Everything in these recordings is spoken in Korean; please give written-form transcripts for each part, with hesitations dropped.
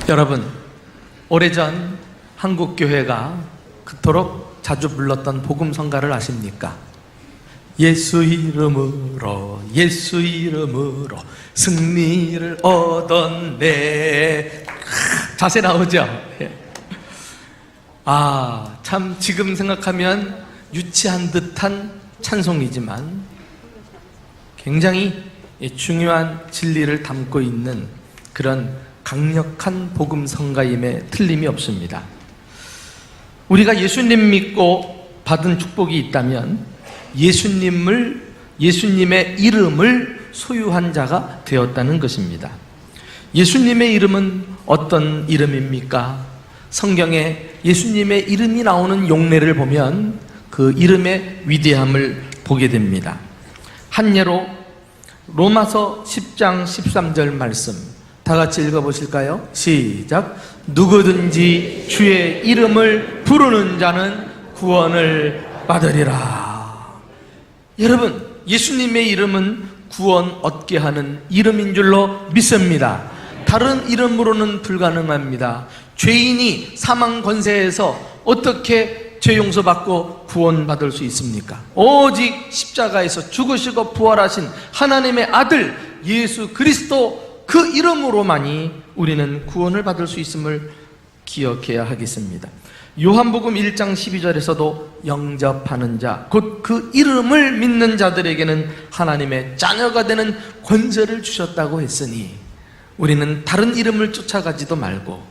여러분, 오래전 한국교회가 그토록 자주 불렀던 복음성가를 아십니까? 예수 이름으로 예수 이름으로 승리를 얻었네. 자세 나오죠? 참 지금 생각하면 유치한 듯한 찬송이지만 굉장히 중요한 진리를 담고 있는 그런 강력한 복음성가임에 틀림이 없습니다. 우리가 예수님 믿고 받은 축복이 있다면 예수님의 이름을 소유한 자가 되었다는 것입니다. 예수님의 이름은 어떤 이름입니까? 성경에 예수님의 이름이 나오는 용례를 보면 그 이름의 위대함을 보게 됩니다. 한 예로 로마서 10장 13절 말씀 다 같이 읽어보실까요? 시작. 누구든지 주의 이름을 부르는 자는 구원을 받으리라. 여러분, 예수님의 이름은 구원 얻게 하는 이름인 줄로 믿습니다. 다른 이름으로는 불가능합니다. 죄인이 사망 권세에서 어떻게 죄 용서받고 구원받을 수 있습니까? 오직 십자가에서 죽으시고 부활하신 하나님의 아들 예수 그리스도 그 이름으로만이 우리는 구원을 받을 수 있음을 기억해야 하겠습니다. 요한복음 1장 12절에서도 영접하는 자, 곧 그 이름을 믿는 자들에게는 하나님의 자녀가 되는 권세를 주셨다고 했으니 우리는 다른 이름을 쫓아가지도 말고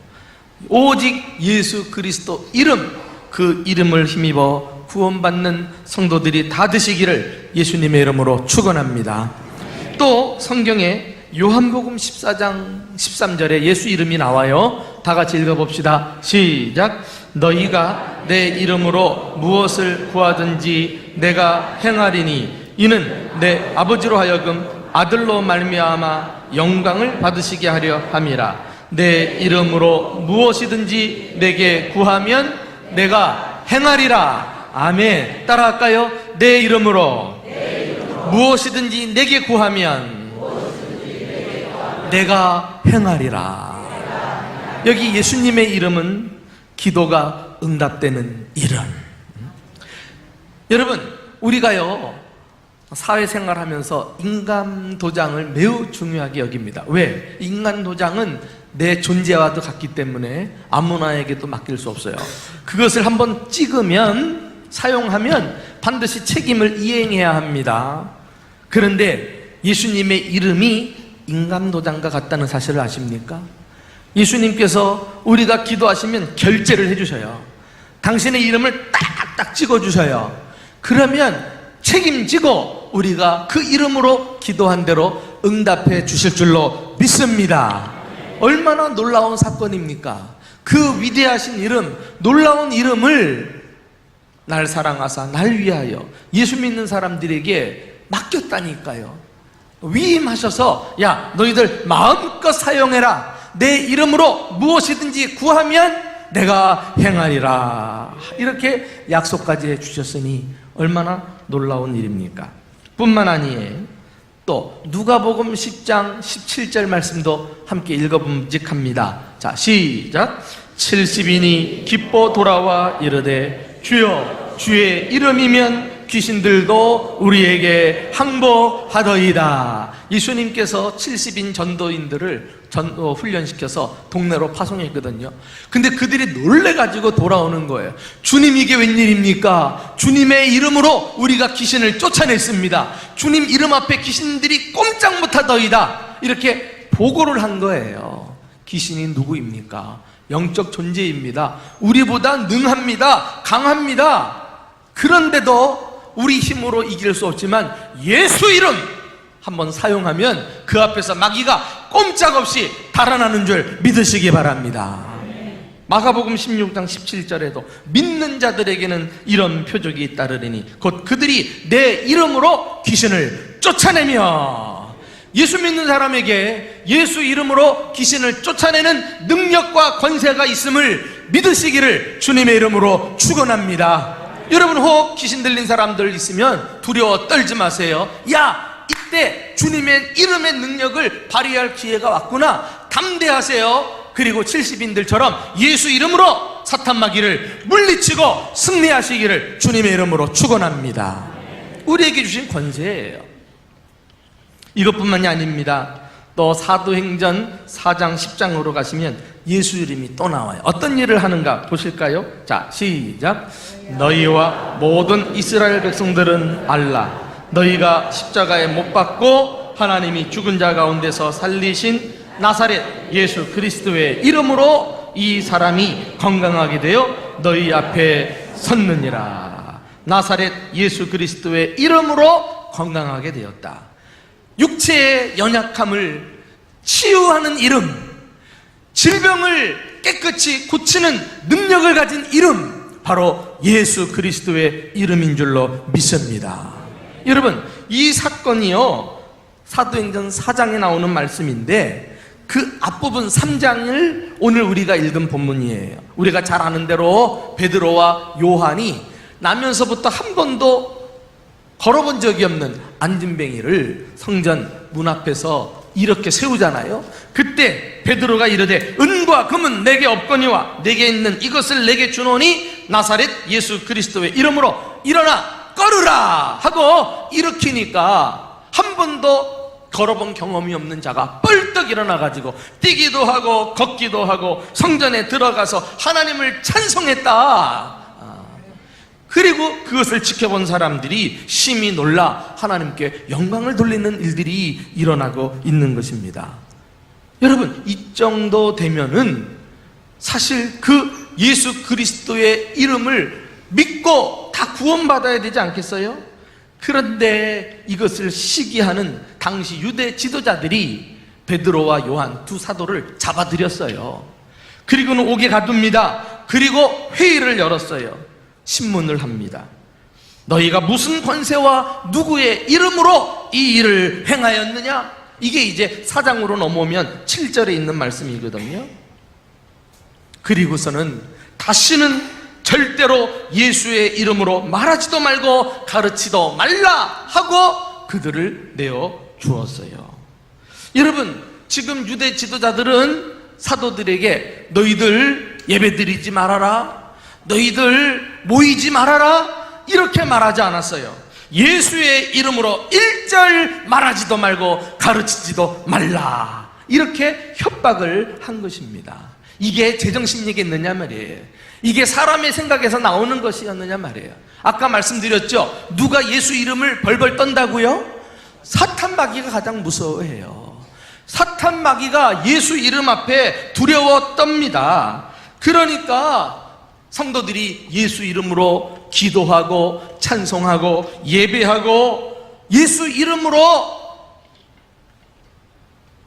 오직 예수 그리스도 이름, 그 이름을 힘입어 구원받는 성도들이 다 되시기를 예수님의 이름으로 축원합니다. 또 성경에 요한복음 14장 13절에 예수 이름이 나와요. 다 같이 읽어봅시다. 시작. 너희가 내 이름으로 무엇을 구하든지 내가 행하리니 이는 내 아버지로 하여금 아들로 말미암아 영광을 받으시게 하려 함이라. 내 이름으로 무엇이든지 내게 구하면 내가 행하리라. 아멘. 따라할까요? 내 이름으로 무엇이든지 내게 구하면 내가 행하리라. 여기 예수님의 이름은 기도가 응답되는 이름. 여러분, 우리가요 사회생활하면서 인간도장을 매우 중요하게 여깁니다. 왜? 인간도장은 내 존재와도 같기 때문에 아무나에게도 맡길 수 없어요. 그것을 한번 찍으면, 사용하면 반드시 책임을 이행해야 합니다. 그런데 예수님의 이름이 인간도장과 같다는 사실을 아십니까? 예수님께서 우리가 기도하시면 결제를 해주셔요. 당신의 이름을 딱딱 찍어주셔요. 그러면 책임지고 우리가 그 이름으로 기도한 대로 응답해 주실 줄로 믿습니다. 얼마나 놀라운 사건입니까? 그 위대하신 이름, 놀라운 이름을 날 사랑하사 날 위하여 예수 믿는 사람들에게 맡겼다니까요. 위임하셔서 야, 너희들 마음껏 사용해라. 내 이름으로 무엇이든지 구하면 내가 행하리라. 이렇게 약속까지 해주셨으니 얼마나 놀라운 일입니까? 뿐만 아니에요. 또 누가복음 10장 17절 말씀도 함께 읽어봄직합니다. 자, 시작. 70인이 기뻐 돌아와 이르되 주여 주의 이름이면 귀신들도 우리에게 항복하더이다. 예수님께서 70인 전도인들을 훈련시켜서 동네로 파송했거든요. 근데 그들이 놀래가지고 돌아오는 거예요. 주님, 이게 웬일입니까? 주님의 이름으로 우리가 귀신을 쫓아냈습니다. 주님 이름 앞에 귀신들이 꼼짝 못하더이다. 이렇게 보고를 한 거예요. 귀신이 누구입니까? 영적 존재입니다. 우리보다 능합니다. 강합니다. 그런데도 우리 힘으로 이길 수 없지만 예수 이름 한번 사용하면 그 앞에서 마귀가 꼼짝없이 달아나는 줄 믿으시기 바랍니다. 마가복음 16장 17절에도 믿는 자들에게는 이런 표적이 잇따르리니 곧 그들이 내 이름으로 귀신을 쫓아내며. 예수 믿는 사람에게 예수 이름으로 귀신을 쫓아내는 능력과 권세가 있음을 믿으시기를 주님의 이름으로 축원합니다. 여러분, 혹 귀신 들린 사람들 있으면 두려워 떨지 마세요. 야, 이때 주님의 이름의 능력을 발휘할 기회가 왔구나. 담대하세요. 그리고 70인들처럼 예수 이름으로 사탄 마귀를 물리치고 승리하시기를 주님의 이름으로 축원합니다. 우리에게 주신 권세예요. 이것뿐만이 아닙니다. 또 사도행전 4장 10장으로 가시면 예수 이름이 또 나와요. 어떤 일을 하는가 보실까요? 자, 시작. 너희와 모든 이스라엘 백성들은 알라. 너희가 십자가에 못 박고 하나님이 죽은 자 가운데서 살리신 나사렛 예수 그리스도의 이름으로 이 사람이 건강하게 되어 너희 앞에 섰느니라. 나사렛 예수 그리스도의 이름으로 건강하게 되었다. 육체의 연약함을 치유하는 이름, 질병을 깨끗이 고치는 능력을 가진 이름, 바로 예수 그리스도의 이름인 줄로 믿습니다. 여러분, 이 사건이요, 사도행전 4장에 나오는 말씀인데 그 앞부분 3장을 오늘 우리가 읽은 본문이에요. 우리가 잘 아는 대로 베드로와 요한이 나면서부터 한 번도 걸어본 적이 없는 안진뱅이를 성전 문 앞에서 이렇게 세우잖아요. 그때 베드로가 이르되 은과 금은 내게 없거니와 내게 있는 이것을 내게 주노니 나사렛 예수 그리스도의 이름으로 일어나 걸으라 하고 일으키니까 한 번도 걸어본 경험이 없는 자가 뻘떡 일어나가지고 뛰기도 하고 걷기도 하고 성전에 들어가서 하나님을 찬송했다. 그리고 그것을 지켜본 사람들이 심히 놀라 하나님께 영광을 돌리는 일들이 일어나고 있는 것입니다. 여러분, 이 정도 되면은 사실 그 예수 그리스도의 이름을 믿고 다 구원받아야 되지 않겠어요? 그런데 이것을 시기하는 당시 유대 지도자들이 베드로와 요한 두 사도를 잡아들였어요. 그리고는 옥에 가둡니다. 그리고 회의를 열었어요. 신문을 합니다. 너희가 무슨 권세와 누구의 이름으로 이 일을 행하였느냐? 이게 이제 4장으로 넘어오면 7절에 있는 말씀이거든요. 그리고서는 다시는 절대로 예수의 이름으로 말하지도 말고 가르치도 말라 하고 그들을 내어 주었어요. 여러분, 지금 유대 지도자들은 사도들에게 너희들 예배드리지 말아라, 너희들 모이지 말아라 이렇게 말하지 않았어요. 예수의 이름으로 1절 말하지도 말고 가르치지도 말라 이렇게 협박을 한 것입니다. 이게 제정신이겠느냐 말이에요. 이게 사람의 생각에서 나오는 것이었느냐 말이에요. 아까 말씀드렸죠. 누가 예수 이름을 벌벌 떤다고요? 사탄 마귀가 가장 무서워해요. 사탄 마귀가 예수 이름 앞에 두려워 떱니다. 그러니까 성도들이 예수 이름으로 기도하고 찬송하고 예배하고 예수 이름으로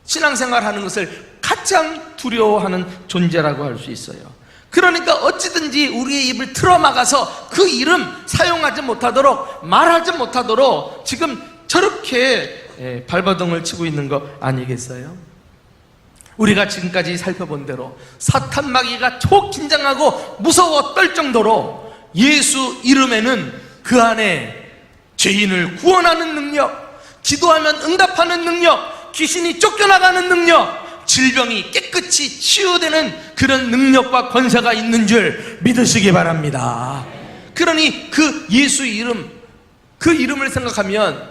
신앙생활하는 것을 가장 두려워하는 존재라고 할 수 있어요. 그러니까 어찌든지 우리의 입을 틀어막아서 그 이름 사용하지 못하도록 말하지 못하도록 지금 저렇게 발버둥을 치고 있는 거 아니겠어요? 우리가 지금까지 살펴본 대로 사탄 마귀가 çok 긴장하고 무서워 떨 정도로 예수 이름에는 그 안에 죄인을 구원하는 능력, 기도하면 응답하는 능력, 귀신이 쫓겨나가는 능력, 질병이 깨끗이 치유되는 그런 능력과 권세가 있는 줄 믿으시기 바랍니다. 그러니 그 예수 이름, 그 이름을 생각하면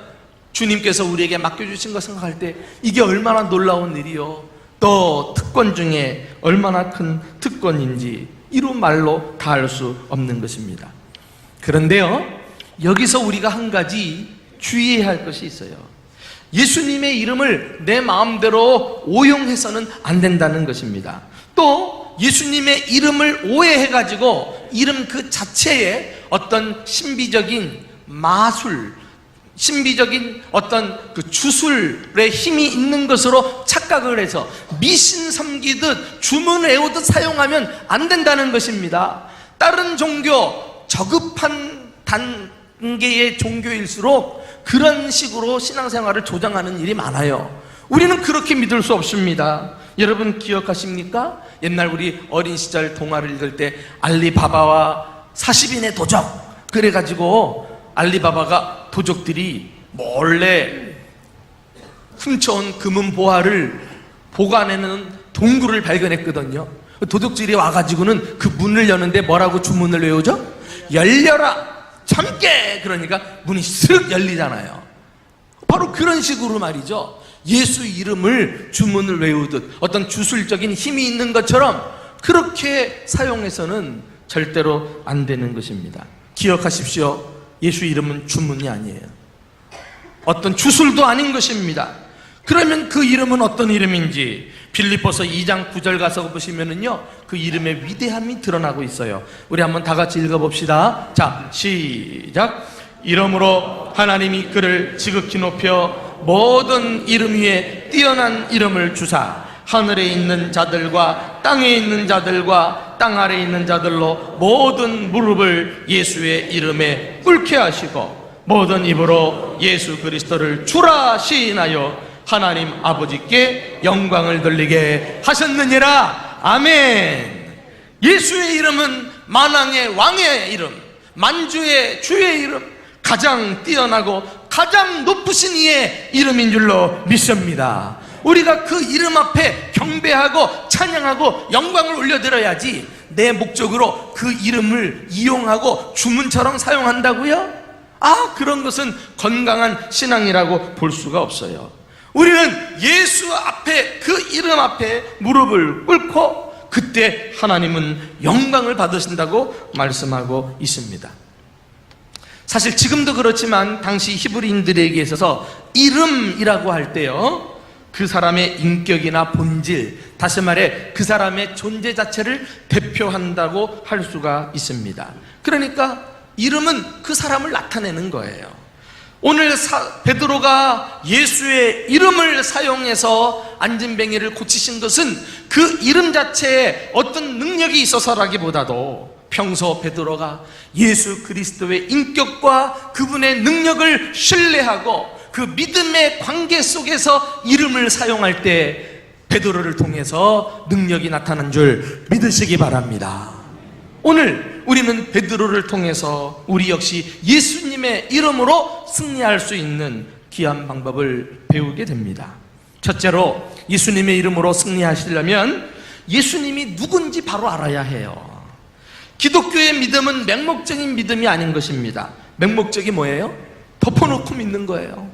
주님께서 우리에게 맡겨주신 거 생각할 때 이게 얼마나 놀라운 일이요, 또 특권 중에 얼마나 큰 특권인지 이루 말로 다 할 수 없는 것입니다. 그런데요, 여기서 우리가 한 가지 주의해야 할 것이 있어요. 예수님의 이름을 내 마음대로 오용해서는 안 된다는 것입니다. 또 예수님의 이름을 오해해가지고 이름 그 자체에 어떤 신비적인 마술, 신비적인 어떤 그 주술의 힘이 있는 것으로 착각을 해서 미신 섬기듯 주문을 외우듯 사용하면 안 된다는 것입니다. 다른 종교, 저급한 단계의 종교일수록 그런 식으로 신앙생활을 조장하는 일이 많아요. 우리는 그렇게 믿을 수 없습니다. 여러분 기억하십니까? 옛날 우리 어린 시절 동화를 읽을 때 알리바바와 40인의 도적, 그래가지고 알리바바가 도적들이 몰래 훔쳐온 금은 보화를 보관해놓은 동굴을 발견했거든요. 도둑질이 와가지고는 그 문을 여는데 뭐라고 주문을 외우죠? 열려라 참깨. 그러니까 문이 쓱 열리잖아요. 바로 그런 식으로 말이죠. 예수 이름을 주문을 외우듯 어떤 주술적인 힘이 있는 것처럼 그렇게 사용해서는 절대로 안 되는 것입니다. 기억하십시오. 예수 이름은 주문이 아니에요. 어떤 주술도 아닌 것입니다. 그러면 그 이름은 어떤 이름인지 빌립보서 2장 9절 가서 보시면은요, 그 이름의 위대함이 드러나고 있어요. 우리 한번 다 같이 읽어봅시다. 자, 시작. 이러므로 하나님이 그를 지극히 높여 모든 이름 위에 뛰어난 이름을 주사 하늘에 있는 자들과 땅에 있는 자들과 땅 아래에 있는 자들로 모든 무릎을 예수의 이름에 꿇게 하시고 모든 입으로 예수 그리스도를 주라 시인하여 하나님 아버지께 영광을 돌리게 하셨느니라. 아멘. 예수의 이름은 만왕의 왕의 이름, 만주의 주의 이름, 가장 뛰어나고 가장 높으신 이의 이름인 줄로 믿습니다. 우리가 그 이름 앞에 경배하고 찬양하고 영광을 올려드려야지 내 목적으로 그 이름을 이용하고 주문처럼 사용한다고요? 그런 것은 건강한 신앙이라고 볼 수가 없어요. 우리는 예수 앞에, 그 이름 앞에 무릎을 꿇고 그때 하나님은 영광을 받으신다고 말씀하고 있습니다. 사실 지금도 그렇지만 당시 히브리인들에게 있어서 이름이라고 할 때요, 그 사람의 인격이나 본질, 다시 말해 그 사람의 존재 자체를 대표한다고 할 수가 있습니다. 그러니까 이름은 그 사람을 나타내는 거예요. 오늘 베드로가 예수의 이름을 사용해서 안진뱅이를 고치신 것은 그 이름 자체에 어떤 능력이 있어서라기보다도 평소 베드로가 예수 그리스도의 인격과 그분의 능력을 신뢰하고 그 믿음의 관계 속에서 이름을 사용할 때 베드로를 통해서 능력이 나타난 줄 믿으시기 바랍니다. 오늘 우리는 베드로를 통해서 우리 역시 예수님의 이름으로 승리할 수 있는 귀한 방법을 배우게 됩니다. 첫째로 예수님의 이름으로 승리하시려면 예수님이 누군지 바로 알아야 해요. 기독교의 믿음은 맹목적인 믿음이 아닌 것입니다. 맹목적이 뭐예요? 덮어놓고 믿는 거예요.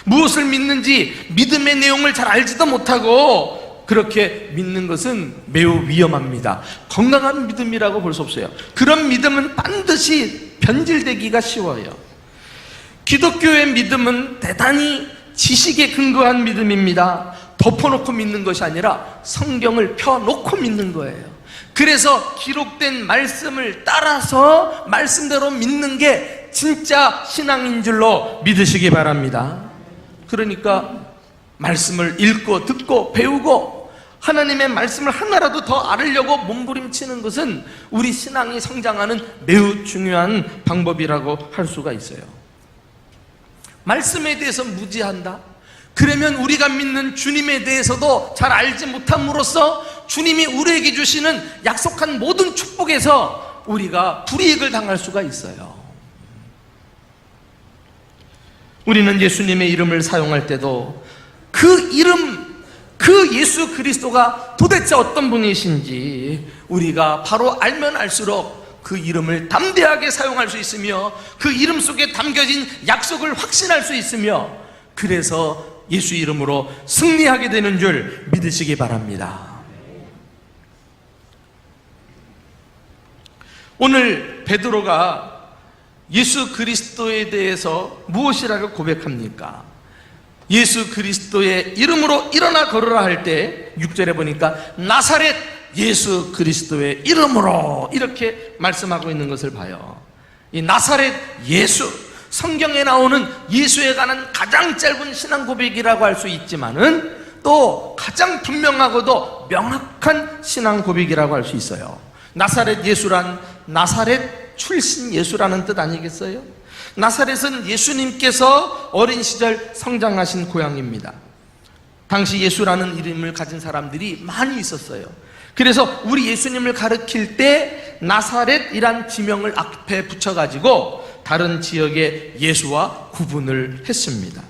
무엇을 믿는지 믿음의 내용을 잘 알지도 못하고 그렇게 믿는 것은 매우 위험합니다. 건강한 믿음이라고 볼 수 없어요. 그런 믿음은 반드시 변질되기가 쉬워요. 기독교의 믿음은 대단히 지식에 근거한 믿음입니다. 덮어놓고 믿는 것이 아니라 성경을 펴놓고 믿는 거예요. 그래서 기록된 말씀을 따라서 말씀대로 믿는 게 진짜 신앙인 줄로 믿으시기 바랍니다. 그러니까 말씀을 읽고 듣고 배우고 하나님의 말씀을 하나라도 더 알으려고 몸부림치는 것은 우리 신앙이 성장하는 매우 중요한 방법이라고 할 수가 있어요. 말씀에 대해서 무지한다? 그러면 우리가 믿는 주님에 대해서도 잘 알지 못함으로써 주님이 우리에게 주시는 약속한 모든 축복에서 우리가 불이익을 당할 수가 있어요. 우리는 예수님의 이름을 사용할 때도 그 이름, 그 예수 그리스도가 도대체 어떤 분이신지 우리가 바로 알면 알수록 그 이름을 담대하게 사용할 수 있으며 그 이름 속에 담겨진 약속을 확신할 수 있으며 그래서 예수 이름으로 승리하게 되는 줄 믿으시기 바랍니다. 오늘 베드로가 예수 그리스도에 대해서 무엇이라고 고백합니까? 예수 그리스도의 이름으로 일어나 걸으라 할 때 6절에 보니까 나사렛 예수 그리스도의 이름으로 이렇게 말씀하고 있는 것을 봐요. 이 나사렛 예수, 성경에 나오는 예수에 관한 가장 짧은 신앙 고백이라고 할 수 있지만은 또 가장 분명하고도 명확한 신앙 고백이라고 할 수 있어요. 나사렛 예수란 나사렛 출신 예수라는 뜻 아니겠어요? 나사렛은 예수님께서 어린 시절 성장하신 고향입니다. 당시 예수라는 이름을 가진 사람들이 많이 있었어요. 그래서 우리 예수님을 가리킬 때 나사렛이란 지명을 앞에 붙여가지고 다른 지역의 예수와 구분을 했습니다.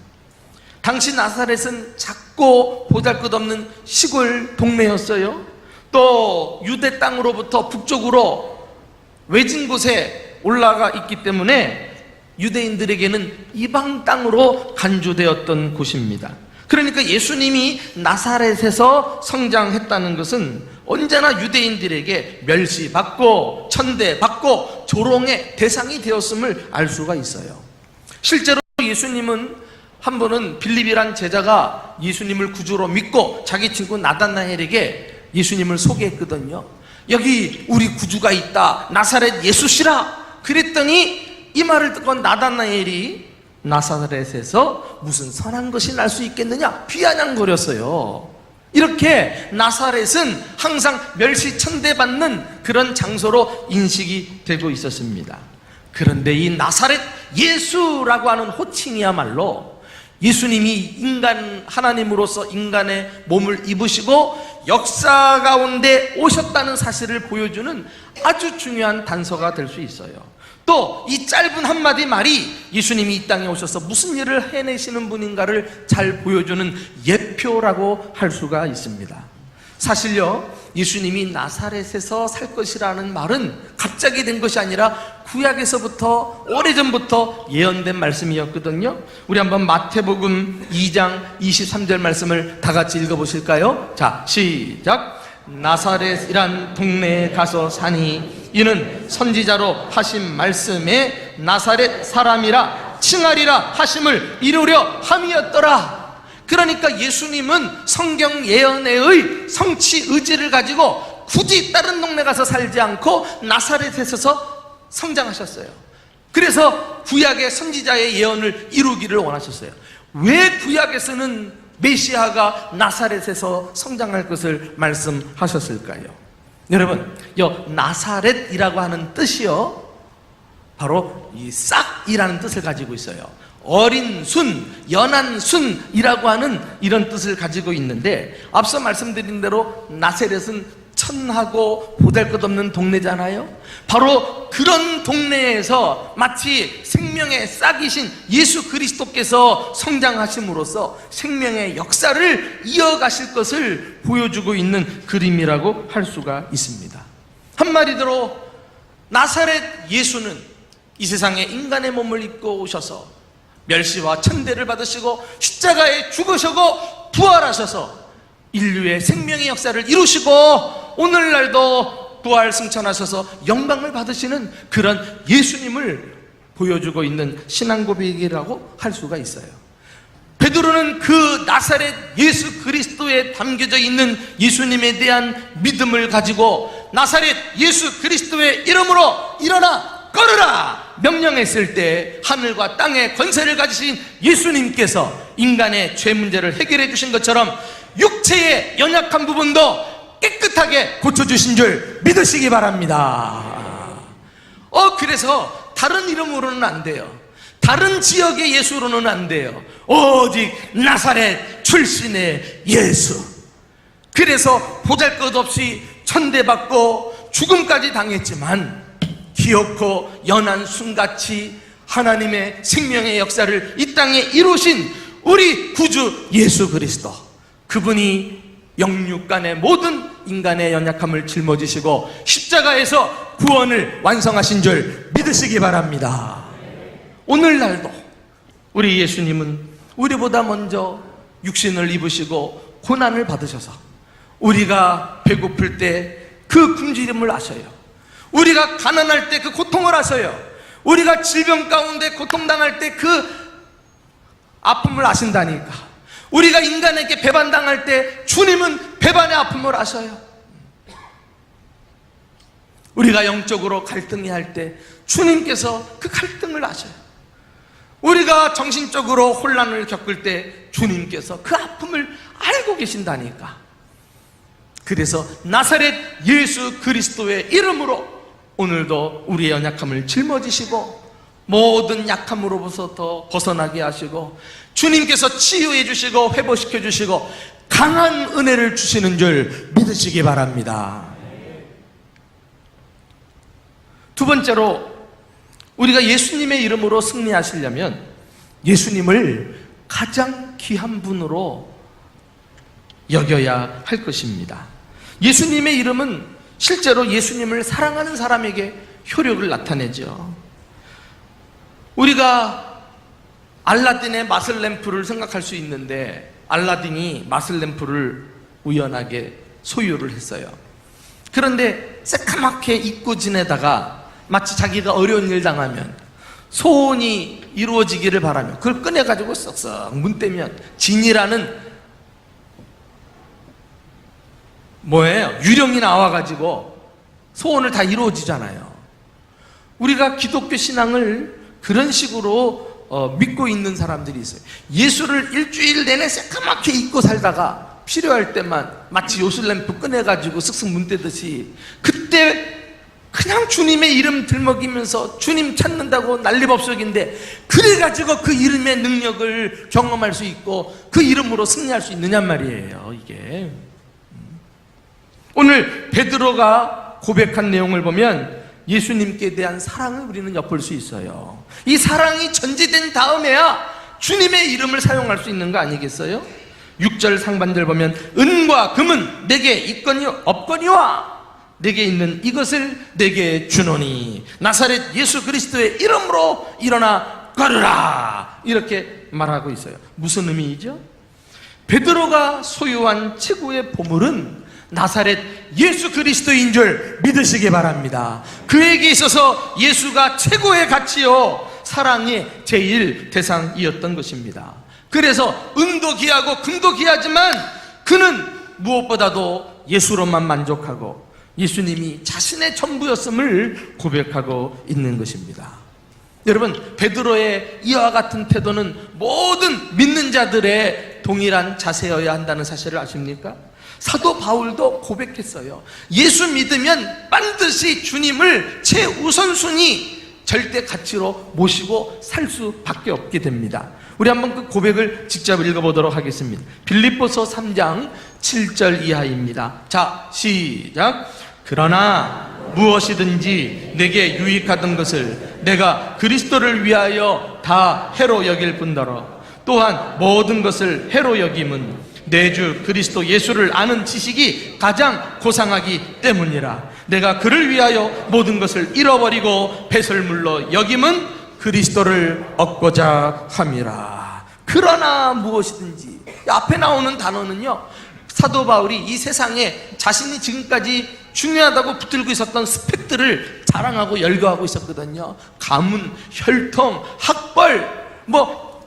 당시 나사렛은 작고 보잘것없는 시골 동네였어요. 또 유대 땅으로부터 북쪽으로 외진 곳에 올라가 있기 때문에 유대인들에게는 이방 땅으로 간주되었던 곳입니다. 그러니까 예수님이 나사렛에서 성장했다는 것은 언제나 유대인들에게 멸시받고 천대받고 조롱의 대상이 되었음을 알 수가 있어요. 실제로 예수님은 한 번은 빌립이란 제자가 예수님을 구주로 믿고 자기 친구 나다나엘에게 예수님을 소개했거든요. 여기 우리 구주가 있다, 나사렛 예수시라. 그랬더니 이 말을 듣고 나다나엘이 나사렛에서 무슨 선한 것이 날 수 있겠느냐 비아냥거렸어요. 이렇게 나사렛은 항상 멸시천대받는 그런 장소로 인식이 되고 있었습니다. 그런데 이 나사렛 예수라고 하는 호칭이야말로 예수님이 하나님으로서 인간의 몸을 입으시고 역사 가운데 오셨다는 사실을 보여주는 아주 중요한 단서가 될 수 있어요. 또 이 짧은 한마디 말이 예수님이 이 땅에 오셔서 무슨 일을 해내시는 분인가를 잘 보여주는 예표라고 할 수가 있습니다. 사실요, 예수님이 나사렛에서 살 것이라는 말은 갑자기 된 것이 아니라 구약에서부터 오래전부터 예언된 말씀이었거든요. 우리 한번 마태복음 2장 23절 말씀을 다 같이 읽어보실까요? 자, 시작. 나사렛이란 동네에 가서 사니 이는 선지자로 하신 말씀에 나사렛 사람이라 칭하리라 하심을 이루려 함이었더라. 그러니까 예수님은 성경 예언의 성취 의지를 가지고 굳이 다른 동네 가서 살지 않고 나사렛에서 성장하셨어요. 그래서 구약의 선지자의 예언을 이루기를 원하셨어요. 왜 구약에서는 메시아가 나사렛에서 성장할 것을 말씀하셨을까요? 여러분, 나사렛이라고 하는 뜻이요, 바로 이 싹이라는 뜻을 가지고 있어요. 어린 순, 연한 순이라고 하는 이런 뜻을 가지고 있는데, 앞서 말씀드린 대로 나사렛은 천하고 보잘것없는 동네잖아요. 바로 그런 동네에서 마치 생명의 싹이신 예수 그리스도께서 성장하심으로써 생명의 역사를 이어가실 것을 보여주고 있는 그림이라고 할 수가 있습니다. 한마디로 나사렛 예수는 이 세상에 인간의 몸을 입고 오셔서 멸시와 천대를 받으시고 십자가에 죽으시고 부활하셔서 인류의 생명의 역사를 이루시고 오늘날도 부활 승천하셔서 영광을 받으시는 그런 예수님을 보여주고 있는 신앙 고백이라고 할 수가 있어요. 베드로는 그 나사렛 예수 그리스도에 담겨져 있는 예수님에 대한 믿음을 가지고 나사렛 예수 그리스도의 이름으로 일어나 걸으라 명령했을 때 하늘과 땅의 권세를 가지신 예수님께서 인간의 죄 문제를 해결해 주신 것처럼 육체의 연약한 부분도 깨끗하게 고쳐주신 줄 믿으시기 바랍니다. 그래서 다른 이름으로는 안 돼요. 다른 지역의 예수로는 안 돼요. 오직 나사렛 출신의 예수. 그래서 보잘것없이 천대받고 죽음까지 당했지만 귀엽고 연한 순같이 하나님의 생명의 역사를 이 땅에 이루신 우리 구주 예수 그리스도, 그분이 영육간의 모든 인간의 연약함을 짊어지시고 십자가에서 구원을 완성하신 줄 믿으시기 바랍니다. 오늘날도 우리 예수님은 우리보다 먼저 육신을 입으시고 고난을 받으셔서 우리가 배고플 때 그 굶주림을 아셔요. 우리가 가난할 때 그 고통을 아셔요. 우리가 질병 가운데 고통당할 때 그 아픔을 아신다니까. 우리가 인간에게 배반당할 때 주님은 배반의 아픔을 아셔요. 우리가 영적으로 갈등이 할 때 주님께서 그 갈등을 아셔요. 우리가 정신적으로 혼란을 겪을 때 주님께서 그 아픔을 알고 계신다니까. 그래서 나사렛 예수 그리스도의 이름으로 오늘도 우리의 연약함을 짊어지시고 모든 약함으로부터 벗어나게 하시고 주님께서 치유해 주시고 회복시켜 주시고 강한 은혜를 주시는 줄 믿으시기 바랍니다. 두 번째로, 우리가 예수님의 이름으로 승리하시려면 예수님을 가장 귀한 분으로 여겨야 할 것입니다. 예수님의 이름은 실제로 예수님을 사랑하는 사람에게 효력을 나타내죠. 우리가 알라딘의 마술 램프를 생각할 수 있는데, 알라딘이 마술 램프를 우연하게 소유를 했어요. 그런데 새까맣게 잊고 지내다가 마치 자기가 어려운 일 당하면, 소원이 이루어지기를 바라며 그걸 꺼내가지고 썩썩 문 떼면 진이라는 뭐예요? 유령이 나와가지고 소원을 다 이루어지잖아요. 우리가 기독교 신앙을 그런 식으로 믿고 있는 사람들이 있어요. 예수를 일주일 내내 새까맣게 잊고 살다가 필요할 때만 마치 요술램프 꺼내가지고 쓱쓱 문 떼듯이, 그때 그냥 주님의 이름 들먹이면서 주님 찾는다고 난리법석인데, 그래가지고 그 이름의 능력을 경험할 수 있고 그 이름으로 승리할 수 있느냐 말이에요. 이게 오늘 베드로가 고백한 내용을 보면 예수님께 대한 사랑을 우리는 엿볼 수 있어요. 이 사랑이 전제된 다음에야 주님의 이름을 사용할 수 있는 거 아니겠어요? 6절 상반절 보면 은과 금은 내게 있거니 없거니와 내게 있는 이것을 내게 주노니 나사렛 예수 그리스도의 이름으로 일어나 걸으라, 이렇게 말하고 있어요. 무슨 의미이죠? 베드로가 소유한 최고의 보물은 나사렛 예수 그리스도인 줄 믿으시기 바랍니다. 그에게 있어서 예수가 최고의 가치요 사랑의 제일 대상이었던 것입니다. 그래서 은도 귀하고 금도 귀하지만 그는 무엇보다도 예수로만 만족하고 예수님이 자신의 전부였음을 고백하고 있는 것입니다. 여러분, 베드로의 이와 같은 태도는 모든 믿는 자들의 동일한 자세여야 한다는 사실을 아십니까? 사도 바울도 고백했어요. 예수 믿으면 반드시 주님을 최우선순위 절대 가치로 모시고 살 수밖에 없게 됩니다. 우리 한번 그 고백을 직접 읽어보도록 하겠습니다. 빌립보서 3장 7절 이하입니다. 자, 시작. 그러나 무엇이든지 내게 유익하던 것을 내가 그리스도를 위하여 다 해로 여길 뿐더러 또한 모든 것을 해로 여김은 내 주 그리스도 예수를 아는 지식이 가장 고상하기 때문이라. 내가 그를 위하여 모든 것을 잃어버리고 배설물로 여김은 그리스도를 얻고자 함이라. 그러나 무엇이든지, 앞에 나오는 단어는요, 사도 바울이 이 세상에 자신이 지금까지 중요하다고 붙들고 있었던 스펙들을 자랑하고 열거하고 있었거든요. 가문, 혈통, 학벌,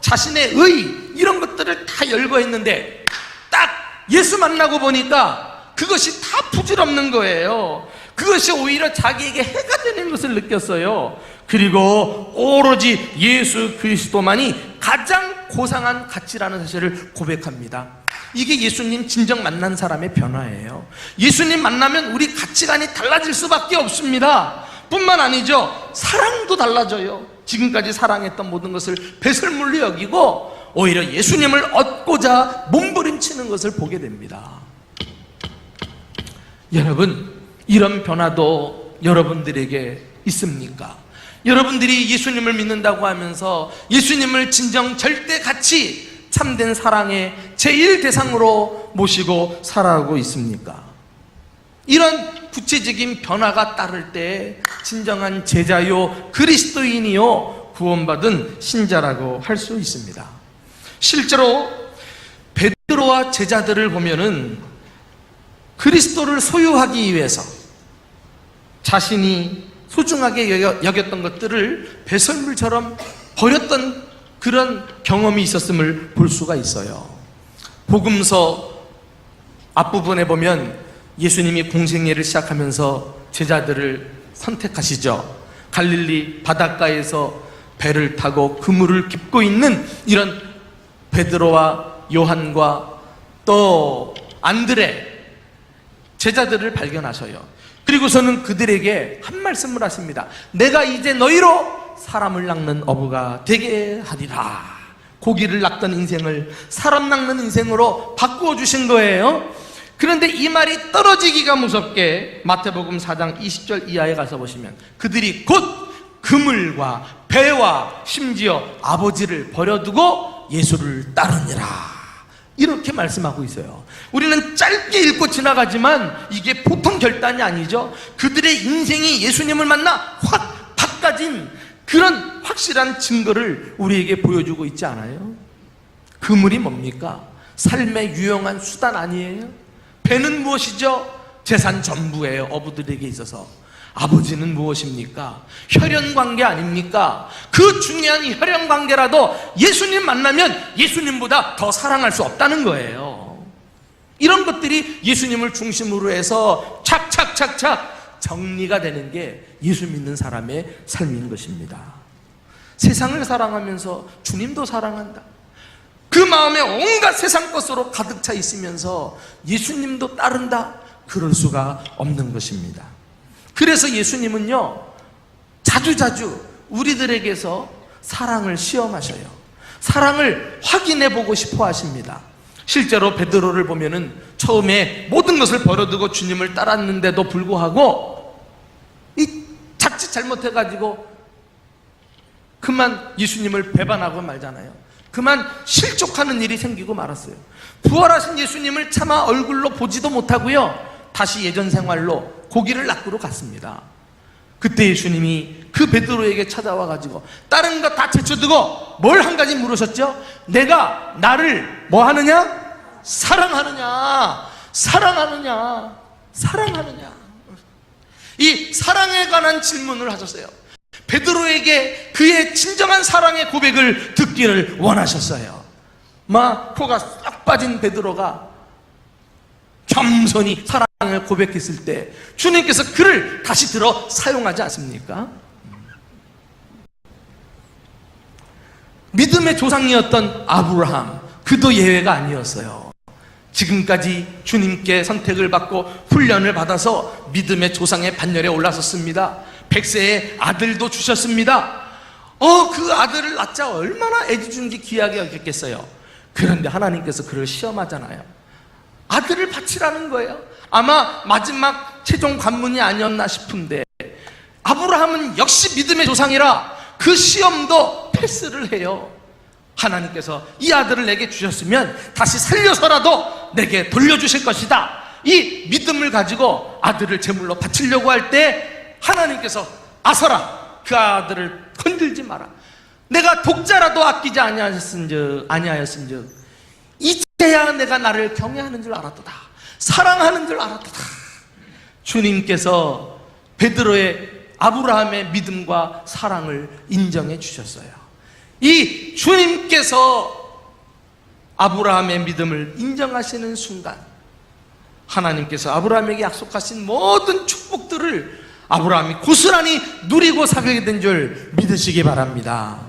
자신의 의, 이런 것들을 다 열거했는데 딱 예수 만나고 보니까 그것이 다 부질없는 거예요. 그것이 오히려 자기에게 해가 되는 것을 느꼈어요. 그리고 오로지 예수 그리스도만이 가장 고상한 가치라는 사실을 고백합니다. 이게 예수님 진정 만난 사람의 변화예요. 예수님 만나면 우리 가치관이 달라질 수밖에 없습니다. 뿐만 아니죠, 사랑도 달라져요. 지금까지 사랑했던 모든 것을 배설물로 여기고 오히려 예수님을 얻고자 몸부림치는 것을 보게 됩니다. 여러분, 이런 변화도 여러분들에게 있습니까? 여러분들이 예수님을 믿는다고 하면서 예수님을 진정 절대 가치, 참된 사랑의 제일 대상으로 모시고 살아가고 있습니까? 이런 구체적인 변화가 따를 때 진정한 제자요 그리스도인이요 구원받은 신자라고 할 수 있습니다. 실제로 베드로와 제자들을 보면은 그리스도를 소유하기 위해서 자신이 소중하게 여겼던 것들을 배설물처럼 버렸던 그런 경험이 있었음을 볼 수가 있어요. 복음서 앞부분에 보면 예수님이 공생애를 시작하면서 제자들을 선택하시죠. 갈릴리 바닷가에서 배를 타고 그물을 깁고 있는 이런 베드로와 요한과 또 안드레 제자들을 발견하셔요. 그리고서는 그들에게 한 말씀을 하십니다. 내가 이제 너희로 사람을 낚는 어부가 되게 하리라. 고기를 낚던 인생을 사람 낚는 인생으로 바꾸어 주신 거예요. 그런데 이 말이 떨어지기가 무섭게 마태복음 4장 20절 이하에 가서 보시면 그들이 곧 그물과 배와 심지어 아버지를 버려두고 예수를 따르니라. 이렇게 말씀하고 있어요. 우리는 짧게 읽고 지나가지만 이게 보통 결단이 아니죠. 그들의 인생이 예수님을 만나 확 바꿔진 그런 확실한 증거를 우리에게 보여주고 있지 않아요? 그물이 뭡니까? 삶의 유용한 수단 아니에요? 배는 무엇이죠? 재산 전부예요. 어부들에게 있어서. 아버지는 무엇입니까? 혈연관계 아닙니까? 그 중요한 혈연관계라도 예수님 만나면 예수님보다 더 사랑할 수 없다는 거예요. 이런 것들이 예수님을 중심으로 해서 착착착착 정리가 되는 게 예수 믿는 사람의 삶인 것입니다. 세상을 사랑하면서 주님도 사랑한다. 그 마음에 온갖 세상 것으로 가득 차 있으면서 예수님도 따른다? 그럴 수가 없는 것입니다. 그래서 예수님은요, 자주자주 우리들에게서 사랑을 시험하셔요. 사랑을 확인해 보고 싶어 하십니다. 실제로 베드로를 보면은 처음에 모든 것을 버려두고 주님을 따랐는데도 불구하고 이 자칫 잘못해가지고 그만 예수님을 배반하고 말잖아요. 그만 실족하는 일이 생기고 말았어요. 부활하신 예수님을 차마 얼굴로 보지도 못하고요, 다시 예전 생활로 고기를 낚으러 갔습니다. 그때 예수님이 그 베드로에게 찾아와가지고 다른 거 다 제쳐두고 뭘 한 가지 물으셨죠? 내가 나를 뭐 하느냐? 사랑하느냐? 사랑하느냐? 사랑하느냐? 이 사랑에 관한 질문을 하셨어요. 베드로에게 그의 진정한 사랑의 고백을 듣기를 원하셨어요. 막 코가 싹 빠진 베드로가 겸손히 사랑을 고백했을 때 주님께서 그를 다시 들어 사용하지 않습니까? 믿음의 조상이었던 아브라함, 그도 예외가 아니었어요. 지금까지 주님께 선택을 받고 훈련을 받아서 믿음의 조상의 반열에 올라섰습니다. 100세의 아들도 주셨습니다. 그 아들을 낳자 얼마나 애지중지 귀하게 여겼겠어요. 그런데 하나님께서 그를 시험하잖아요. 아들을 바치라는 거예요. 아마 마지막 최종 관문이 아니었나 싶은데 아브라함은 역시 믿음의 조상이라 그 시험도 패스를 해요. 하나님께서 이 아들을 내게 주셨으면 다시 살려서라도 내게 돌려주실 것이다. 이 믿음을 가지고 아들을 제물로 바치려고 할 때 하나님께서 아서라, 그 아들을 건들지 마라. 내가 독자라도 아끼지 아니하였은즉 이제야 내가 나를 경외하는 줄 알았도다. 사랑하는 줄 알았도다. 주님께서 베드로의 아브라함의 믿음과 사랑을 인정해 주셨어요. 이 주님께서 아브라함의 믿음을 인정하시는 순간 하나님께서 아브라함에게 약속하신 모든 축복들을 아브라함이 고스란히 누리고 살게 된 줄 믿으시기 바랍니다.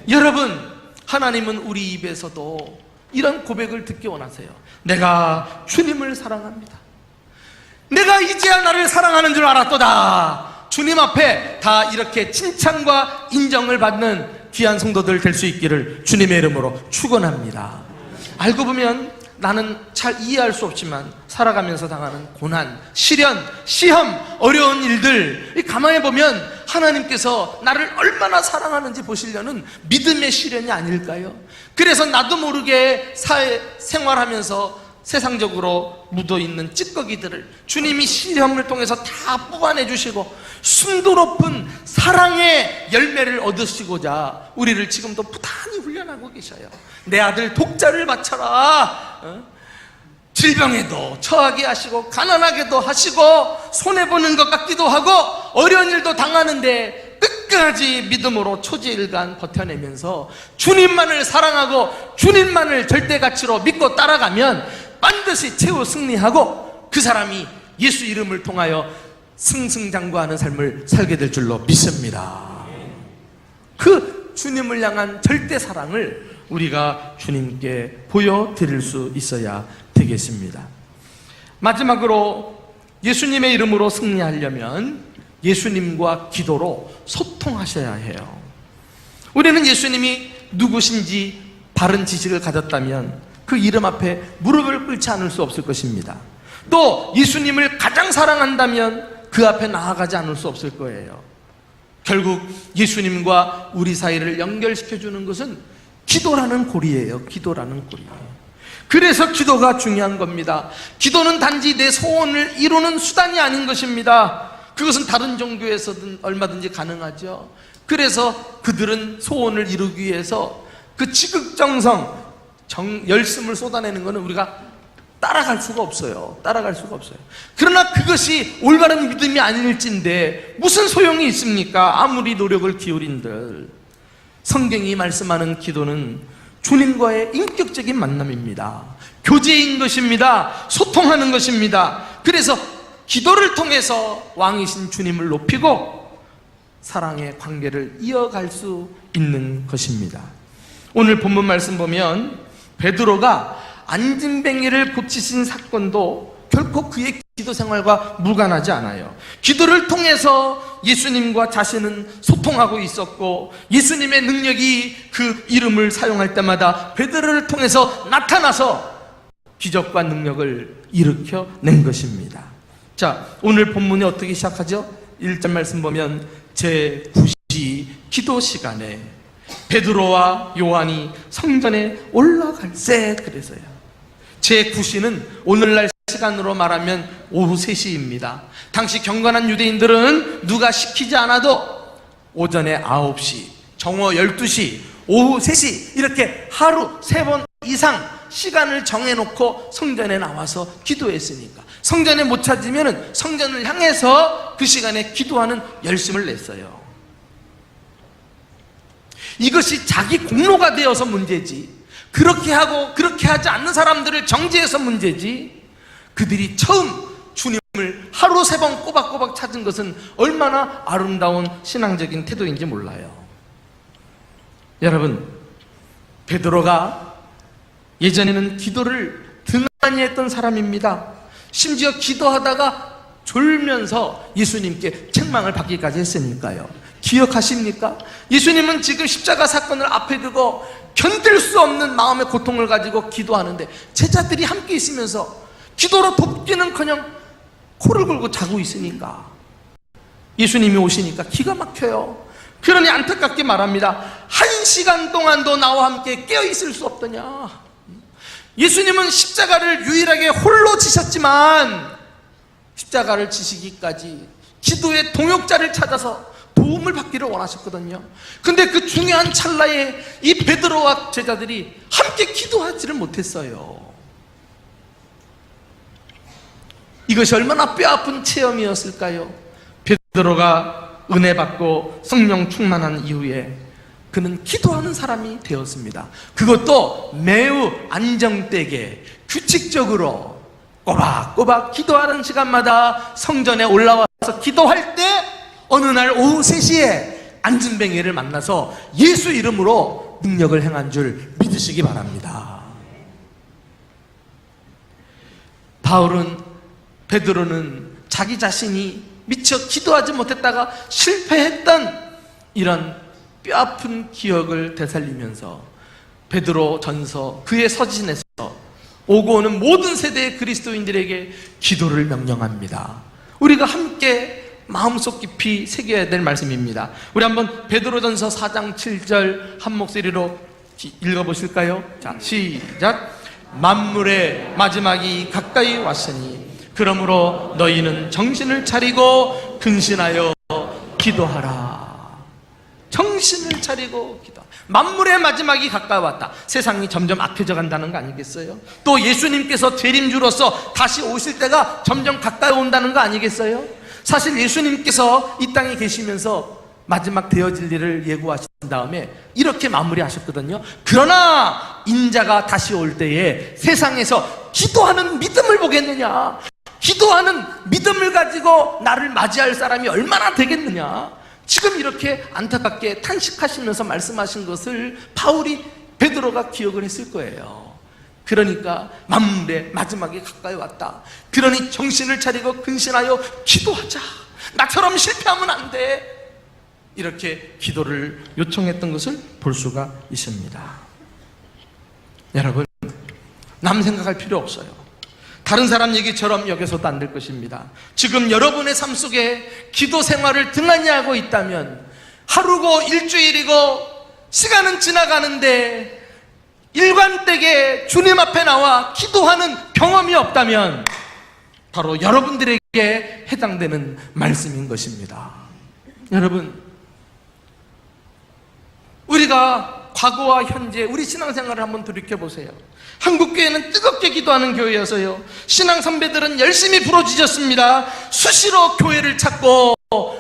여러분, 하나님은 우리 입에서도 이런 고백을 듣기 원하세요. 내가 주님을 사랑합니다. 내가 이제야 나를 사랑하는 줄 알았도다. 주님 앞에 다 이렇게 칭찬과 인정을 받는 귀한 성도들 될 수 있기를 주님의 이름으로 축원합니다. 알고 보면 나는 잘 이해할 수 없지만 살아가면서 당하는 고난, 시련, 시험, 어려운 일들 가만히 보면 하나님께서 나를 얼마나 사랑하는지 보시려는 믿음의 시련이 아닐까요? 그래서 나도 모르게 사회 생활하면서 세상적으로 묻어있는 찌꺼기들을 주님이 시험을 통해서 다 뽑아내 주시고 순도 높은 사랑의 열매를 얻으시고자 우리를 지금도 부단히 훈련하고 계셔요. 내 아들 독자를 바쳐라. 질병에도 처하게 하시고 가난하게도 하시고 손해보는 것 같기도 하고 어려운 일도 당하는데 끝까지 믿음으로 초지일간 버텨내면서 주님만을 사랑하고 주님만을 절대 가치로 믿고 따라가면 반드시 최후 승리하고 그 사람이 예수 이름을 통하여 승승장구하는 삶을 살게 될 줄로 믿습니다. 그 주님을 향한 절대 사랑을 우리가 주님께 보여드릴 수 있어야 되겠습니다. 마지막으로 예수님의 이름으로 승리하려면 예수님과 기도로 소통하셔야 해요. 우리는 예수님이 누구신지 바른 지식을 가졌다면 그 이름 앞에 무릎을 꿇지 않을 수 없을 것입니다. 또 예수님을 가장 사랑한다면 그 앞에 나아가지 않을 수 없을 거예요. 결국 예수님과 우리 사이를 연결시켜주는 것은 기도라는 고리예요. 기도라는 고리. 그래서 기도가 중요한 겁니다. 기도는 단지 내 소원을 이루는 수단이 아닌 것입니다. 그것은 다른 종교에서든 얼마든지 가능하죠. 그래서 그들은 소원을 이루기 위해서 그 지극정성, 열심을 쏟아내는 것은 우리가 따라갈 수가 없어요. 따라갈 수가 없어요. 그러나 그것이 올바른 믿음이 아닐진데 무슨 소용이 있습니까? 아무리 노력을 기울인들. 성경이 말씀하는 기도는 주님과의 인격적인 만남입니다. 교제인 것입니다. 소통하는 것입니다. 그래서 기도를 통해서 왕이신 주님을 높이고 사랑의 관계를 이어갈 수 있는 것입니다. 오늘 본문 말씀 보면 베드로가 안진뱅이를 고치신 사건도 결코 그의 기도 생활과 무관하지 않아요. 기도를 통해서 예수님과 자신은 소통하고 있었고 예수님의 능력이 그 이름을 사용할 때마다 베드로를 통해서 나타나서 기적과 능력을 일으켜낸 것입니다. 자, 오늘 본문이 어떻게 시작하죠? 1절 말씀 보면 제9시 기도 시간에 베드로와 요한이 성전에 올라갈세 그래서요. 제9시는 오늘날 시간으로 말하면 오후 3시입니다. 당시 경건한 유대인들은 누가 시키지 않아도 오전에 9시, 정오 12시, 오후 3시 이렇게 하루 3번 이상 시간을 정해놓고 성전에 나와서 기도했으니까 성전에 못 찾으면 성전을 향해서 그 시간에 기도하는 열심을 냈어요. 이것이 자기 공로가 되어서 문제지 그렇게 하고 그렇게 하지 않는 사람들을 정죄해서 문제지 그들이 처음 주님을 하루 3번 꼬박꼬박 찾은 것은 얼마나 아름다운 신앙적인 태도인지 몰라요. 여러분, 베드로가 예전에는 기도를 등한히 했던 사람입니다. 심지어 기도하다가 졸면서 예수님께 책망을 받기까지 했으니까요. 기억하십니까? 예수님은 지금 십자가 사건을 앞에 두고 견딜 수 없는 마음의 고통을 가지고 기도하는데 제자들이 함께 있으면서 기도로 돕기는커녕 코를 골고 자고 있으니까 예수님이 오시니까 기가 막혀요. 그러니 안타깝게 말합니다. 1시간 동안도 나와 함께 깨어있을 수 없더냐. 예수님은 십자가를 유일하게 홀로 지셨지만 십자가를 지시기까지 기도의 동역자를 찾아서 도움을 받기를 원하셨거든요. 근데 그 중요한 찰나에 이 베드로와 제자들이 함께 기도하지를 못했어요. 이것이 얼마나 뼈아픈 체험이었을까요? 베드로가 은혜 받고 성령 충만한 이후에 그는 기도하는 사람이 되었습니다. 그것도 매우 안정되게 규칙적으로 꼬박꼬박 기도하는 시간마다 성전에 올라와서 기도할 때 어느 날 오후 3시에 안진뱅이를 만나서 예수 이름으로 능력을 행한 줄 믿으시기 바랍니다. 베드로는 자기 자신이 미처 기도하지 못했다가 실패했던 이런 뼈아픈 기억을 되살리면서 베드로 전서 그의 서신에서 오고 오는 모든 세대의 그리스도인들에게 기도를 명령합니다. 우리가 함께 마음속 깊이 새겨야 될 말씀입니다. 우리 한번 베드로전서 4장 7절 한 목소리로 읽어보실까요? 자, 시작. 만물의 마지막이 가까이 왔으니 그러므로 너희는 정신을 차리고 근신하여 기도하라. 정신을 차리고 기도. 만물의 마지막이 가까이 왔다. 세상이 점점 악해져 간다는 거 아니겠어요? 또 예수님께서 재림주로서 다시 오실 때가 점점 가까이 온다는 거 아니겠어요? 사실 예수님께서 이 땅에 계시면서 마지막 되어질 일을 예고하신 다음에 이렇게 마무리하셨거든요. 그러나 인자가 다시 올 때에 세상에서 기도하는 믿음을 보겠느냐, 기도하는 믿음을 가지고 나를 맞이할 사람이 얼마나 되겠느냐. 지금 이렇게 안타깝게 탄식하시면서 말씀하신 것을 베드로가 기억을 했을 거예요. 그러니까 만물의 마지막이 가까이 왔다. 그러니 정신을 차리고 근신하여 기도하자. 나처럼 실패하면 안 돼. 이렇게 기도를 요청했던 것을 볼 수가 있습니다. 여러분, 남 생각할 필요 없어요. 다른 사람 얘기처럼 여기서도 안 될 것입니다. 지금 여러분의 삶 속에 기도 생활을 등한히 하고 있다면 하루고 일주일이고 시간은 지나가는데 일관되게 주님 앞에 나와 기도하는 경험이 없다면 바로 여러분들에게 해당되는 말씀인 것입니다. 여러분, 우리가 과거와 현재 우리 신앙생활을 한번 돌이켜보세요. 한국교회는 뜨겁게 기도하는 교회여서요, 신앙 선배들은 열심히 부르짖었습니다. 수시로 교회를 찾고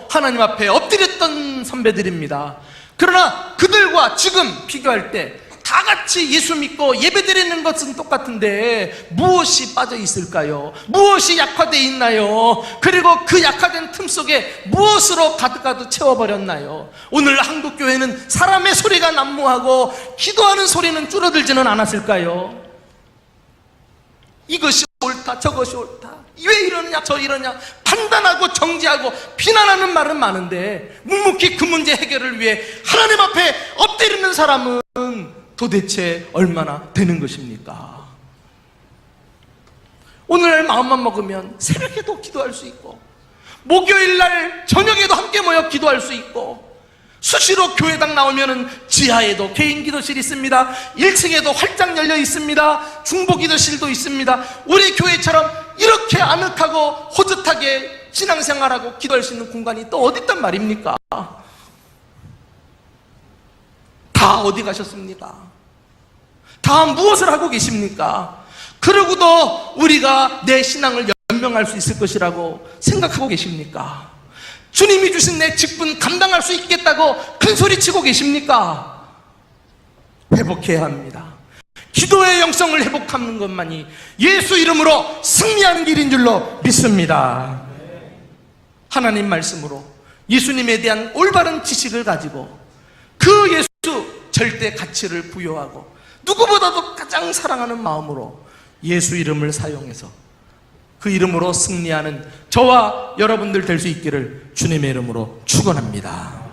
하나님 앞에 엎드렸던 선배들입니다. 그러나 그들과 지금 비교할 때 다 같이 예수 믿고 예배드리는 것은 똑같은데 무엇이 빠져 있을까요? 무엇이 약화되어 있나요? 그리고 그 약화된 틈 속에 무엇으로 가득가득 채워버렸나요? 오늘 한국교회는 사람의 소리가 난무하고 기도하는 소리는 줄어들지는 않았을까요? 이것이 옳다, 저것이 옳다, 왜 이러냐 저 이러냐 판단하고 정지하고 비난하는 말은 많은데 묵묵히 그 문제 해결을 위해 하나님 앞에 엎드리는 사람은 도대체 얼마나 되는 것입니까? 오늘 마음만 먹으면 새벽에도 기도할 수 있고, 목요일날 저녁에도 함께 모여 기도할 수 있고, 수시로 교회당 나오면은 지하에도 개인 기도실이 있습니다. 1층에도 활짝 열려 있습니다. 중보 기도실도 있습니다. 우리 교회처럼 이렇게 아늑하고 호젓하게 신앙생활하고 기도할 수 있는 공간이 또 어디 있단 말입니까? 다 어디 가셨습니까? 다 무엇을 하고 계십니까? 그러고도 우리가 내 신앙을 연명할 수 있을 것이라고 생각하고 계십니까? 주님이 주신 내 직분 감당할 수 있겠다고 큰 소리치고 계십니까? 회복해야 합니다. 기도의 영성을 회복하는 것만이 예수 이름으로 승리하는 길인 줄로 믿습니다. 하나님 말씀으로 예수님에 대한 올바른 지식을 가지고 그 예수 절대 가치를 부여하고 누구보다도 가장 사랑하는 마음으로 예수 이름을 사용해서 그 이름으로 승리하는 저와 여러분들 될 수 있기를 주님의 이름으로 축원합니다.